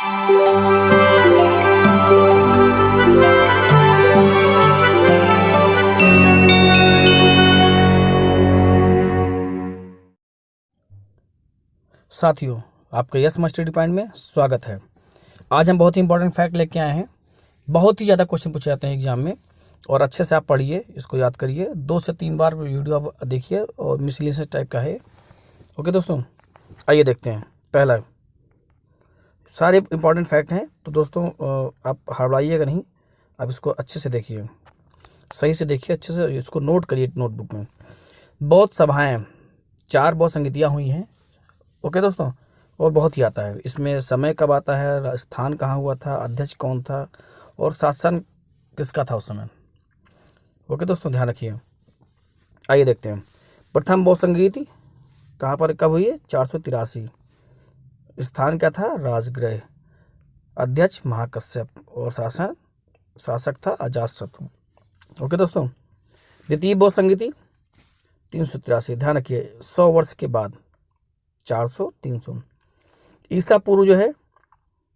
साथियों, आपका yes master point में स्वागत है। आज हम बहुत ही इंपॉर्टेंट फैक्ट लेके आए हैं। बहुत ही ज़्यादा क्वेश्चन पूछे जाते हैं एग्जाम में, और अच्छे से आप पढ़िए, इसको याद करिए, 2 से 3 बार वीडियो आप देखिए, और मिसलेनियस टाइप का है। ओके दोस्तों, आइए देखते हैं। पहला, सारे इंपॉर्टेंट फैक्ट हैं, तो दोस्तों आप हड़बड़ाइएगा नहीं, आप इसको अच्छे से देखिए, सही से देखिए, अच्छे से इसको नोट करिए नोटबुक में। बहुत सभाएँ, 4 बहुत संगीतियाँ हुई हैं। ओके दोस्तों, और बहुत ही आता है इसमें, समय कब आता है, स्थान कहाँ हुआ था, अध्यक्ष कौन था, और शासन किसका था उस समय। ओके दोस्तों, ध्यान रखिए। आइए देखते हैं। प्रथम बौद्ध संगीति कहाँ पर कब हुई है? 483। स्थान क्या था? राजगृह। अध्यक्ष महाकश्यप, और शासक था अजातशत्रु। ओके दोस्तों, द्वितीय बौद्ध संगीति 383। ध्यान रखिए, 100 वर्ष के बाद, 400 300। ईसा पूर्व जो है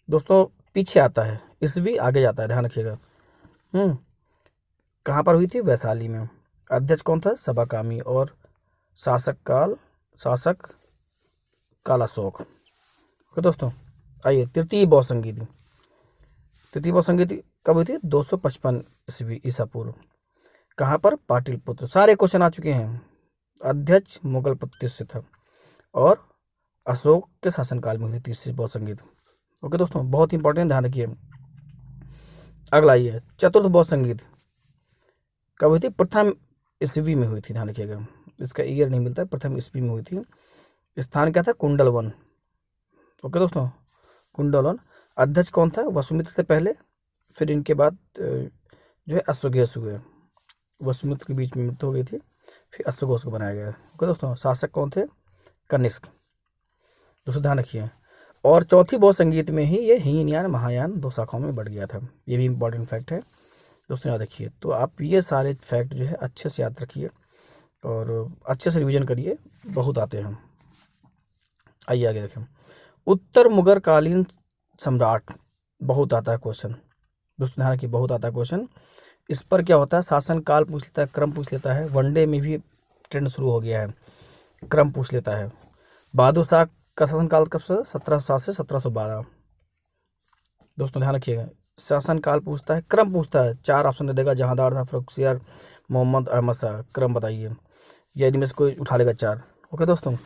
दोस्तों पीछे आता है, ईस्वी आगे जाता है, ध्यान रखिएगा। कहाँ पर हुई थी? वैशाली में। अध्यक्ष कौन था? सभाकामी, और शासक काल अशोक। ओके दोस्तों, आइए तृतीय बौद्ध संगीति। तृतीय बौद्ध संगीति कब हुई थी? 255 ईस्वी ईसा पूर्व। कहाँ पर? पाटलिपुत्र। सारे क्वेश्चन आ चुके हैं। अध्यक्ष मुगल प्रतिष्ठित से था, और अशोक के शासनकाल में हुई थी तीसरी बौद्ध संगीत। ओके दोस्तों, बहुत इंपॉर्टेंट, ध्यान रखिए। अगला ये चतुर्थ बौद्ध संगीत कब हुई थी? प्रथम ईस्वी में हुई थी, ध्यान रखिएगा, इसका ईयर नहीं मिलता है, प्रथम ईस्वी में हुई थी। स्थान क्या था? कुंडलवन। ओके दोस्तों, कुंडलवन। अध्यक्ष कौन था? वसुमित्र से पहले, फिर इनके बाद जो है अश्वघोष हुए। वसुमित्र के बीच में मृत्यु हो गई थी, फिर अश्वघोष को बनाया गया। ओके दोस्तों, शासक कौन थे? कनिष्क। दोस्तों ध्यान रखिए। और चौथी बौद्ध संगीत में ही ये हीनयान महायान 2 शाखाओं में बढ़ गया था। ये भी इंपॉर्टेंट फैक्ट है दोस्तों, याद रखिए। तो आप ये सारे फैक्ट जो है अच्छे से याद रखिए, और अच्छे से रिवीजन करिए, बहुत आते हैं। आइए आगे देखें। उत्तर मुगल कालीन सम्राट, बहुत आता है क्वेश्चन दोस्तों, ध्यान रखिए, बहुत आता है क्वेश्चन। इस पर क्या होता है? शासन काल पूछ लेता है, क्रम पूछ लेता है। वनडे में भी ट्रेंड शुरू हो गया है, क्रम पूछ लेता है। बहादुर शाह का शासनकाल कब से? 1707 से 1712। दोस्तों ध्यान रखिएगा, शासनकाल पूछता है, क्रम पूछता है। 4 ऑप्शन दे देगा, जहांदार था, फर्रुखसियार, मोहम्मद अहमद शाह। क्रम बताइए, या इनमें से कोई उठा लेगा 4। ओके दोस्तों,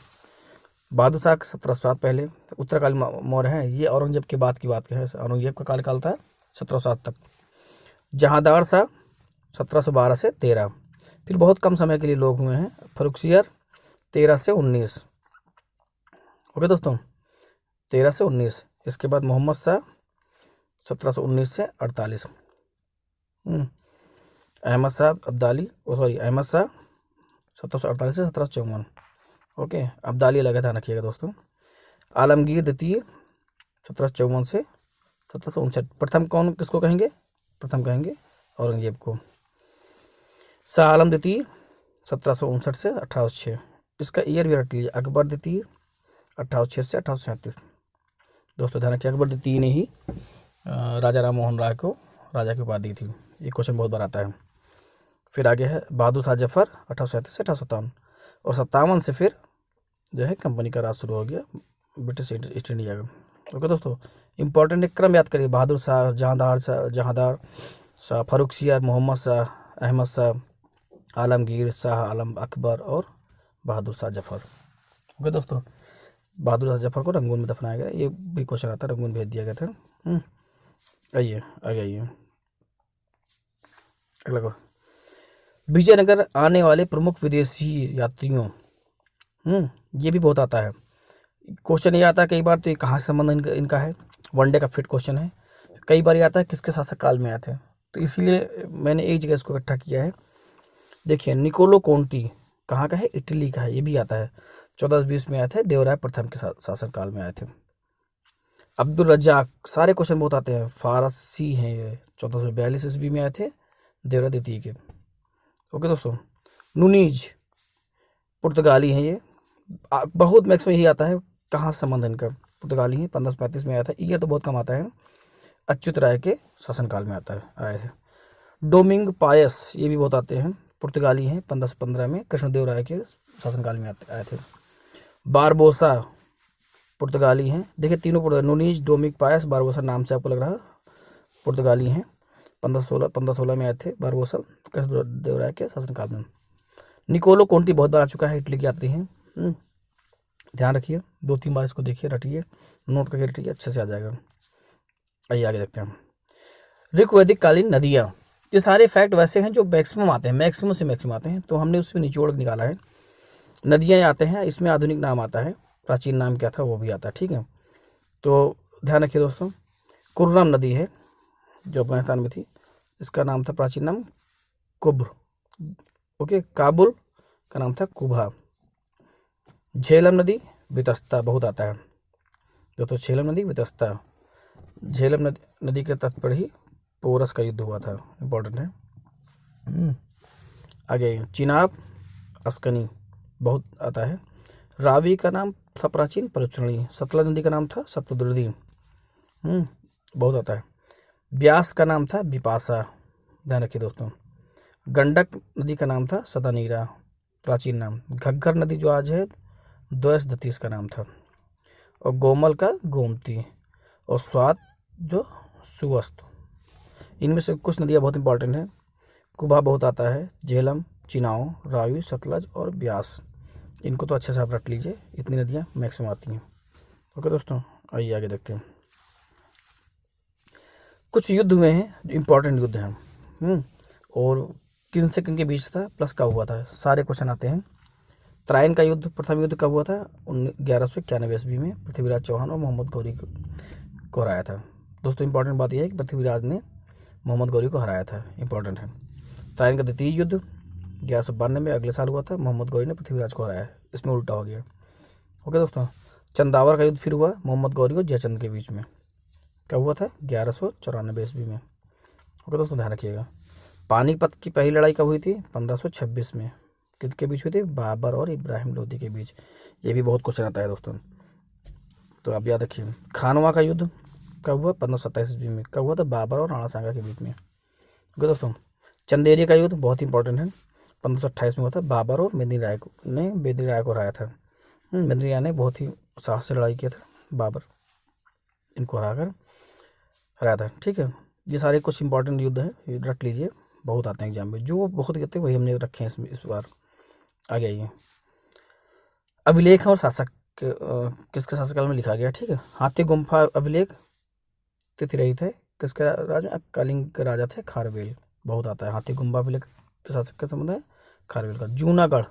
बहादुर शाह 1707 पहले, उत्तरकालीन मौर्य हैं, ये औरंगजेब के बाद की बात है, औरंगजेब का कार्यकाल था 1707 तक। जहांदार शाह 1712 से 13, फिर बहुत कम समय के लिए लोग हुए हैं। फर्रुखसियार 13 से 19। ओके दोस्तों, 13 से 19। इसके बाद मोहम्मद शाह 1719 से 48। अहमद शाह अब्दाली, अहमद शाह 1748 से 1754। ओके, अब्दाली अलग है, ध्यान रखिएगा दोस्तों। आलमगीर द्वितीय 1754 से 1759। प्रथम कौन किसको कहेंगे? प्रथम कहेंगे औरंगजेब को। शाह आलम द्वितीय 1759 से 1806। इसका ईयर भी रख लीजिए। अकबर द्वितीय 1806 से 1837। दोस्तों ध्यान रखिए, अकबर द्वितीय ने ही राजा राम मोहन राय को राजा की उपाधि दी थी। ये क्वेश्चन बहुत बार आता है। फिर आगे है बहादुर शाह जफर 1837 से 1857, और 57 से फिर जो है कंपनी का राज शुरू हो गया, ब्रिटिश ईस्ट इंडिया का। ओके दोस्तों, इंपॉर्टेंट एक क्रम याद करिए। बहादुर शाह, जहांदार शाह, फर्रुखसियार, मोहम्मद शाह, अहमद शाह, आलमगीर, शाह आलम, अकबर, और बहादुर शाह जफर। ओके दोस्तों, बहादुर शाह जफर को रंगून में दफनाया गया, ये भी क्वेश्चन आता है, रंगून भेज दिया गया था। आइए आगे आइए। अगला, विजयनगर आने वाले प्रमुख विदेशी यात्रियों, ये भी बहुत आता है क्वेश्चन। ये आता है कई बार, तो ये कहाँ से संबंध इनका है? वनडे का फिट क्वेश्चन है। कई बार ये आता है किसके शासक काल में आए थे, तो इसीलिए मैंने एक जगह इसको इकट्ठा किया है। देखिए, निकोलो कोंटी कहाँ का है? इटली का है, ये भी आता है। 1420 में आए थे, देवराय प्रथम के शासनकाल में आए थे। अब्दुल रज्जाक, सारे क्वेश्चन बहुत आते हैं, फारसी हैं ये। 1442 ईस्वी में आए थे, देवराय द्वितीय के। ओके दोस्तों, नुनीज पुर्तगाली हैं ये। बहुत मैक्स में यही आता है, कहाँ से संबंध इनका? पुर्तगाली हैं, 1535 में आया था। ईयर तो बहुत कम आता है, अच्युत राय के शासनकाल में आता है, आए हैं। डोमिंग पायस, ये भी बहुत आते हैं, पुर्तगाली हैं, 1515 में कृष्णदेव राय के शासनकाल में आए थे। बारबोसा पुर्तगाली हैं, देखिए तीनों नूनीज, डोमिंग पायस, बारबोसा, नाम से आपको लग रहा है पुर्तगाली हैं। 1516 में आए थे बारबोसा, कृष्णदेव राय के शासनकाल में। निकोलो कोंटी बहुत बार आ चुका है, इटली की यात्री हैं। ध्यान रखिए, 2-3 बार इसको देखिए, रटिए, नोट करके रटिए, अच्छे से आ जाएगा। आइए आगे देखते हैं। ऋग्वैदिक कालीन नदियाँ, ये सारे फैक्ट वैसे हैं जो मैक्सिमम आते हैं, मैक्सिमम से मैक्सिमम आते हैं, तो हमने उसमें निचोड़ निकाला है। नदियाँ आते हैं, इसमें आधुनिक नाम आता है, प्राचीन नाम क्या था वो भी आता है, ठीक है। तो ध्यान रखिए दोस्तों, कुर्रम नदी है जो अफगानिस्तान में थी, इसका नाम था प्राचीन नाम कुब्र, ओके। काबुल का नाम था कुबा। झेलम नदी, वितस्ता, बहुत आता है दोस्तों, झेलम नदी, वितस्ता। झेलम नदी के तट पर ही पोरस का युद्ध हुआ था, इम्पोर्टेंट है। आगे चिनाब, अस्कनी, बहुत आता है। रावी का नाम था प्राचीन परुचरणी। सतलज नदी का नाम था सतुद्रदी, बहुत आता है। ब्यास का नाम था बिपाशा, ध्यान रखिए दोस्तों। गंडक नदी का नाम था सदानीरा, प्राचीन नाम। घग्गर नदी जो आज है द्वैस दतीस का नाम था। और गोमल का गोमती, और स्वात जो सुवस्त। इनमें से कुछ नदियाँ बहुत इंपॉर्टेंट हैं। कुबा बहुत आता है, झेलम, चिनाव, रावी, सतलज और ब्यास, इनको तो अच्छे से आप रट लीजिए, इतनी नदियाँ मैक्सिमम आती हैं, ओके दोस्तों। आइए आगे देखते हैं। कुछ युद्ध हुए हैं जो इम्पोर्टेंट युद्ध हैं, और किन से किन के बीच था, प्लस कब हुआ था, सारे क्वेश्चन आते हैं। त्राइन का युद्ध, प्रथम युद्ध कब हुआ था, 1191 ईस्वी में पृथ्वीराज चौहान और मोहम्मद गौरी को हराया था। दोस्तों इंपॉर्टेंट बात यह है कि पृथ्वीराज ने मोहम्मद गौरी को हराया था, इंपॉर्टेंट है। त्राइन का द्वितीय युद्ध 1192 में अगले साल हुआ था, मोहम्मद गौरी ने पृथ्वीराज को हराया, इसमें उल्टा हो गया, ओके दोस्तों। चंदावर का युद्ध फिर हुआ मोहम्मद गौरी और जयचंद के बीच में, कब हुआ था, 1194 ईस्वी में, ओके दोस्तों, ध्यान रखिएगा। पानीपत की पहली लड़ाई कब हुई थी, 1526 में, किसके बीच हुई थी, बाबर और इब्राहिम लोदी के बीच। ये भी बहुत क्वेश्चन आता है दोस्तों, तो आप याद रखिए। खानवा का युद्ध कब हुआ, 1527 ईस्वी में, कब हुआ था, बाबर और राणा सांगा के बीच में, ओके दोस्तों। चंदेरी का युद्ध बहुत इंपॉर्टेंट है, 1528 में हुआ था, बाबर और मेदिनी राय को हराया था। मेदिनी राय ने बहुत ही साहस से लड़ाई किया था, बाबर इनको हराया था, ठीक है। ये सारे कुछ इंपॉर्टेंट युद्ध हैं, ये रट लीजिए, बहुत आते हैं एग्जाम में, जो बहुत कहते हैं वही हमने रखे हैं इसमें इस बार। आगे आइए, अभिलेख और शासक किसके शासनकाल में लिखा गया, ठीक है। हाथी गुम्फा अभिलेख तिथि रहित है, किसके राज में, कलिंग के राजा थे खारवेल, बहुत आता है। हाथी गुम्फा अभिलेख के शासक का संबंध है खारवेल का। जूनागढ़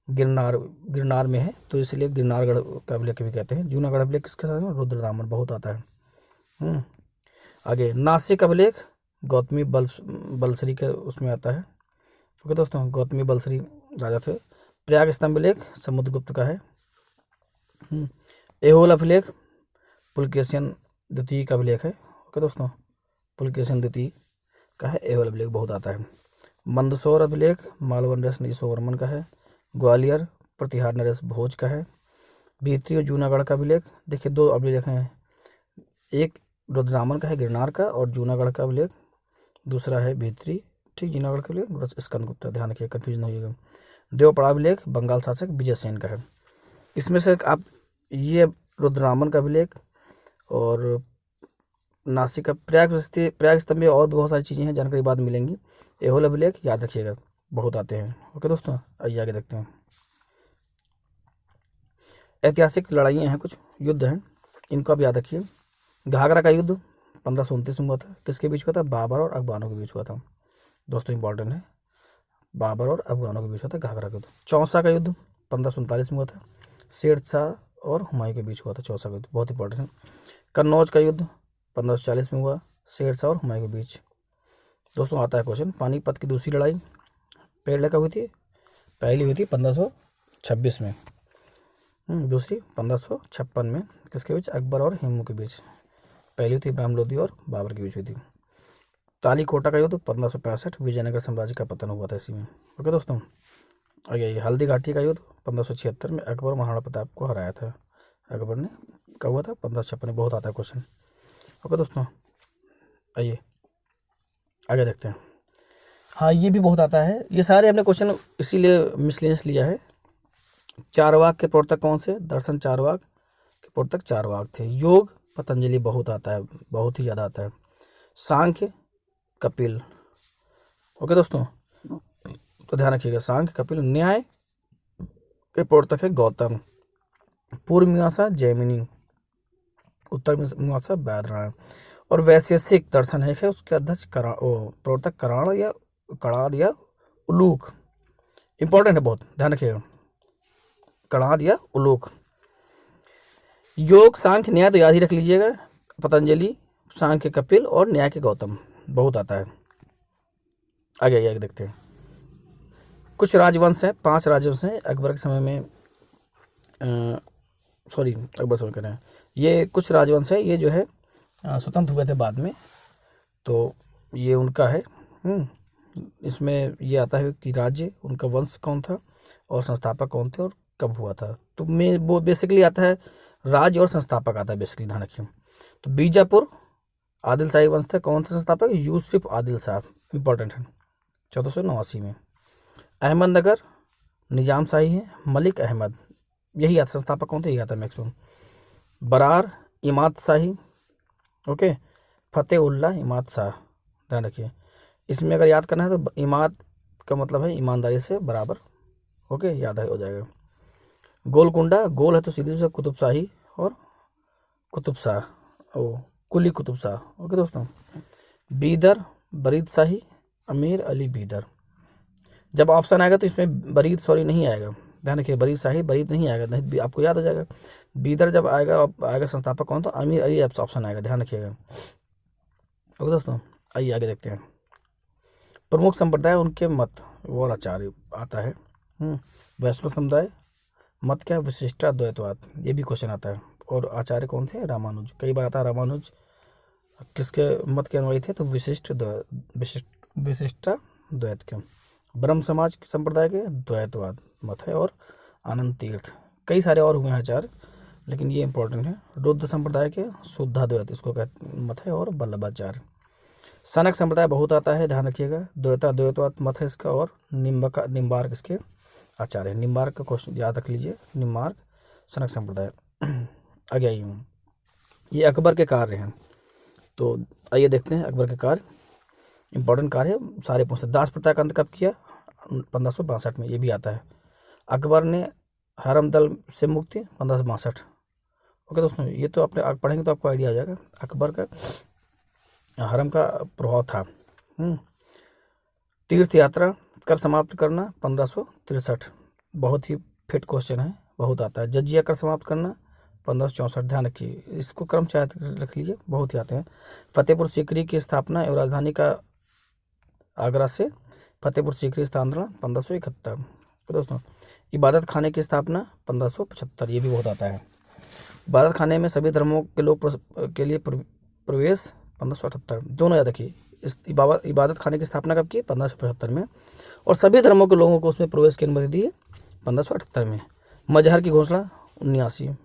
गिरनार में है, तो इसलिए गिरनारगढ़ का अभिलेख भी कहते हैं। जूनागढ़ अभिलेख किसके साथ में, रुद्रदामन, बहुत आता है। आगे नासिक अभिलेख गौतमी बलसरी के उसमें आता है, ओके दोस्तों, गौतमी बलसरी राजा थे। प्रयाग स्तंभ लेख समुद्रगुप्त का है। एहोल अभिलेख पुलकेशिन द्वितीय का अभिलेख है, ओके दोस्तों, पुलकेशिन द्वितीय का है एहोल अभिलेख, बहुत आता है। मंदसौर अभिलेख मालवन नरेश ईश्वरमन का है। ग्वालियर प्रतिहार नरेश भोज का है। भीतरी और जूनागढ़ का अभिलेख, देखिए 2 अभिलेख हैं, एक रुद्रदामन का है गिरनार का, और जूनागढ़ का अभिलेख दूसरा है भीतरी, ठीक, जूनागढ़ का अभिलेख स्कंदगुप्ता, ध्यान रखिए, कन्फ्यूजन होइएगा। देवपड़ा अभिलेख बंगाल शासक विजय सेन का है। इसमें से आप ये रुद्रदामन का अभिलेख और नासिक का प्रयाग स्तंभ में और भी बहुत सारी चीज़ें हैं, जानकारी बाद मिलेंगी। एहोल अभिलेख याद रखिएगा, बहुत आते हैं, ओके दोस्तों। आइए आगे देखते हैं। ऐतिहासिक लड़ाइयाँ हैं, कुछ युद्ध हैं, इनको आप याद रखिए। घाघरा का युद्ध 1529 में हुआ था, किसके बीच हुआ था, बाबर और अफगानों के बीच हुआ था, दोस्तों इंपॉर्टेंट है, बाबर और अफगानों के बीच हुआ था घाघरा का युद्ध। चौसा का युद्ध 1547 में हुआ था, शेर शाह और हुमायूं के बीच हुआ था चौसा का युद्ध, बहुत इंपॉर्टेंट है। कन्नौज का युद्ध 1540 में हुआ, शेर शाह और हुमायूं के बीच, दोस्तों आता है क्वेश्चन। पानीपत की दूसरी लड़ाई पहले कब हुई थी, पहली हुई थी 1526 में, दूसरी 1556 में, किसके बीच, अकबर और हिमू के बीच। पहली हुई थी इब्राहिम लोदी और बाबर के बीच हुई थी। तालीकोटा का युद्ध 1565, विजयनगर साम्राज्य का पतन हुआ था इसी में, ओके दोस्तों। आगे हल्दी घाटी का युद्ध 1576 में अकबर महाराणा प्रताप को हराया था, अकबर ने कब हुआ था? 1556। बहुत आता है क्वेश्चन। ओके दोस्तों, आइए आगे देखते हैं। हाँ, ये भी बहुत आता है। ये सारे हमने क्वेश्चन इसीलिए मिसलेनियस लिया है। चारवाक के प्रवर्तक कौन से? दर्शन चारवाक के प्रवर्तक चारवाक थे। योग पतंजलि बहुत आता है, बहुत ही ज़्यादा आता है। सांख्य कपिल। ओके दोस्तों, तो ध्यान रखिएगा, सांख्य कपिल। न्याय के प्रवर्तक है गौतम। पूर्व मीमांसा जैमिनी, उत्तर मीमांसा वैदरायण। और वैशेषिक दर्शन है उसके अध्यक्ष प्रवर्तक कराण या कणाद या उलूक। इंपॉर्टेंट है बहुत, ध्यान रखिएगा, कणाद या उलूक। योग सांख्य न्याय तो याद ही रख लीजिएगा, पतंजलि, सांख्य कपिल और न्याय के गौतम, बहुत आता है। आगे आगे देखते हैं। कुछ राजवंश हैं, 5 राजवंश हैं अकबर के समय में। सॉरी, अकबर समय कह रहे हैं, ये कुछ राजवंश है, ये जो है स्वतंत्र हुए थे बाद में, तो ये उनका है। इसमें ये आता है कि राज्य, उनका वंश कौन था और संस्थापक कौन थे और कब हुआ था। तो मैं वो बेसिकली आता है राज्य और संस्थापक आता है बेसिकली, ध्यान रखिए। तो बीजापुर आदिल शाही वंश थे, कौन थे संस्थापक? यूसुफ आदिल शाह, इंपॉर्टेंट है, 1489 में। अहमदनगर निजाम शाही है, मलिक अहमद, यही आता संस्थापक कौन थे, यही आता है मैक्सिमम। बरार इमाद शाही, ओके, फतेह उल्लाह इमाद शाह, ध्यान रखिए। इसमें अगर याद करना है तो इमाद का मतलब है ईमानदारी से बराबर, ओके, याद है, हो जाएगा। गोलकुंडा, गोल है तो सीधी से कुतुब शाही और कुतुब शाह, कुली कुतुब शाह, ओके दोस्तों। बीदर बरीद शाही, अमीर अली बीदर। जब ऑप्शन आएगा तो इसमें बरीद नहीं आएगा, ध्यान रखिए, बरीद शाही बरीद नहीं आएगा, नहीं आपको याद हो जाएगा। बीदर जब आएगा संस्थापक कौन, तो अमीर अली ऑप्शन आएगा, ध्यान रखिएगा। ओके दोस्तों, आइए आगे देखते हैं। प्रमुख संप्रदाय उनके मत और आचार्य आता है। वैष्णव समुदाय मत क्या? विशिष्टाद्वैतवाद, ये भी क्वेश्चन आता है। और आचार्य कौन थे? रामानुज, कई बार आता है रामानुज किसके मत के अनुयायी थे? तो विशिष्टाद्वैत के। ब्रह्म समाज संप्रदाय के द्वैतवाद मत है। और आनंद तीर्थ, कई सारे और हुए हैं आचार्य, लेकिन ये इंपॉर्टेंट है। रुद्र संप्रदाय के शुद्धाद्वैत इसको मत है। और वल्लभाचार्य। सनक संप्रदाय बहुत आता है, ध्यान रखिएगा, द्वैतवाद मत है इसका। और निम्बार्क इसके आचार्य है। निम्बार्क का क्वेश्चन याद रख लीजिए, निम्बार्क सनक संप्रदाय। आगे आइए, ये अकबर के कार्य हैं, तो आइए देखते हैं अकबर के कार्य, इंपॉर्टेंट कार्य है, सारे पूछते। दास प्रथा का अंत कब किया? 1562 में, ये भी आता है। अकबर ने हरम दल से मुक्ति 1562। ओके दोस्तों, ये तो आपने पढ़ेंगे तो आपको आइडिया आ जाएगा। अकबर का हरम का प्रभाव था। तीर्थ यात्रा कर समाप्त करना 1563, बहुत ही फिट क्वेश्चन है, बहुत आता है। जजिया कर समाप्त करना 1564, ध्यान रखिए, इसको क्रम चाहे रख लीजिए, बहुत ही आते हैं। फतेहपुर सीकरी की स्थापना एवं राजधानी का आगरा से फतेहपुर सीकरी स्थानांतरण 1571। तो दोस्तों, इबादत खाने की स्थापना 1575, ये भी बहुत आता है। इबादत खाने में सभी धर्मों के लोग के लिए प्रवेश 1578, दोनों याद रखिए। इस इबादत खाने की स्थापना कब की? 1575 में। और सभी धर्मों के लोगों को उसमें प्रवेश की अनुमति दी है 1578 में। मजहर की घोषणा 79,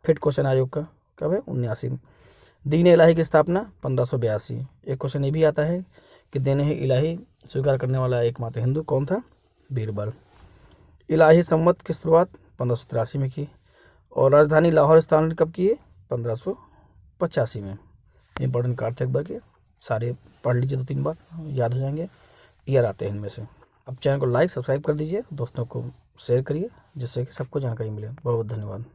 फिट क्वेश्चन आयोग का, कब है? 79। दीन इलाही की स्थापना 1582, एक क्वेश्चन ये भी आता है कि दीन इलाही स्वीकार करने वाला एकमात्र हिंदू कौन था? बीरबल। इलाही सम्मत की शुरुआत 1583 में की। और राजधानी लाहौर स्थानांतरित कब की है? 1585 में। इंपॉर्टेंट कार्ड थे अकबर के, सारे पढ़ लीजिए, 2-3 बार याद हो जाएंगे, ईयर आते हैं इनमें से। अब चैनल को लाइक सब्सक्राइब कर दीजिए, दोस्तों को शेयर करिए, जिससे कि सबको जानकारी मिले। बहुत बहुत धन्यवाद।